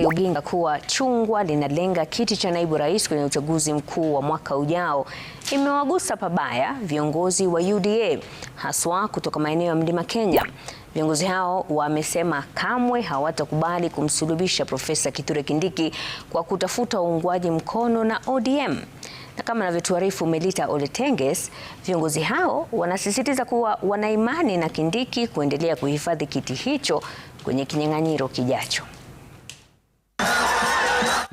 Oginga kuwa chungwa linalenga kiti cha naibu rais kwenye uchaguzi mkuu wa mwaka ujao imewagusa pabaya viongozi wa UDA haswa kutoka maeneo ya Mlima Kenya. Viongozi hao wamesema kamwe hawatakubali kumsulubisha Profesa Kithure Kindiki kwa kutafuta uungwaji mkono na ODM. Na kama anavyotuarifu Melita Oletenges, viongozi hao wanasisitiza kuwa wana imani na Kindiki kuendelea kuhifadhi kiti hicho kwenye kinyang'anyiro kijacho.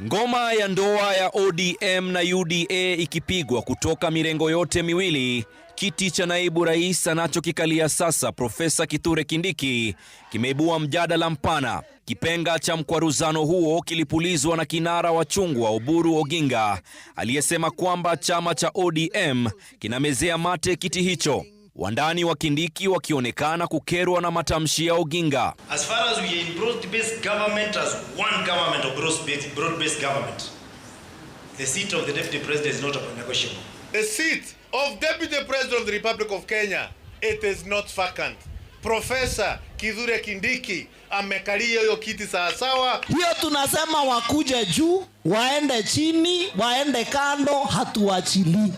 Ngoma ya ndoa ya ODM na UDA ikipigwa kutoka mirengo yote miwili, kiti cha naibu rais anachokikalia sasa Profesa Kithure Kindiki kimeibua mjadala mpana. Kipenga cha mkwaruzano huo kilipulizwa na kinara wa chungwa Oburu Oginga aliyesema kwamba chama cha ODM kinamezea mate kiti hicho. Wandani wa Kindiki wakionekana kukerwa na matamshi ya Oginga. As far as we are in broad-based government as one government or broad-based government, the seat of the Deputy President is not negotiable. The seat of Deputy President of the Republic of Kenya, it is not vacant. Professor Kithure Kindiki amekalia hiyo kiti sawasawa. Hiyo tunasema wakuje juu, waende chini, waende kando, hatuachili.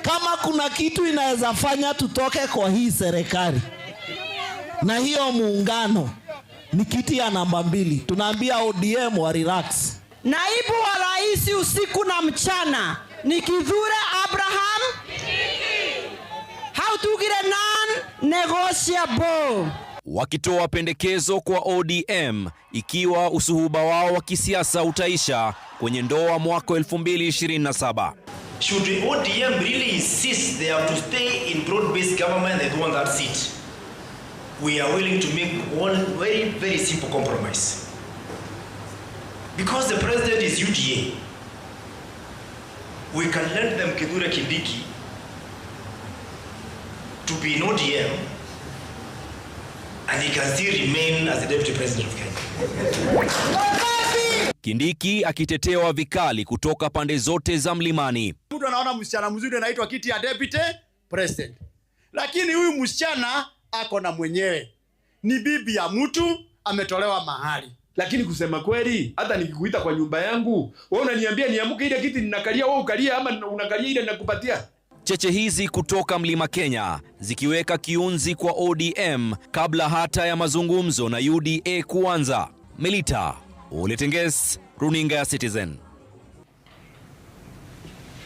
Kama kuna kitu inaweza fanya tutoke kwa hii serikali na hiyo muungano ni kiti ya namba 2. Tunaambia ODM wa relax. Naibu wa rais usiku na mchana ni Kithure Abraham. How to get a non-negotiable. Wakitoa pendekezo kwa ODM ikiwa usuhuba wao wa kisiasa utaisha kwenye ndoa mwaka 2027. Should the ODM really insist they have to stay in broad-based government, they don't want that seat, we are willing to make one very, very simple compromise. Because the president is UDA, we can lend them Kithure Kindiki to be in ODM, and he can still remain as the deputy president of Kenya. Kindiki akitetewa vikali kutoka pande zote za mlimani. Mtu anaona msichana mzuri anaitwa kiti ya deputy president, lakini huyu msichana ako na mwenyewe, ni bibi ya mtu, ametolewa mahali. Lakini kusema kweli, hata nikikuita kwa nyumba yangu, wewe unaniambia niamuke ile kiti ninakalia, wewe ukalia ama unakalia ile ninakupatia? Cheche hizi kutoka Mlima Kenya zikiweka kiunzi kwa ODM kabla hata ya mazungumzo na UDA kuanza. Melita Oletenges, Runinga ya Citizen.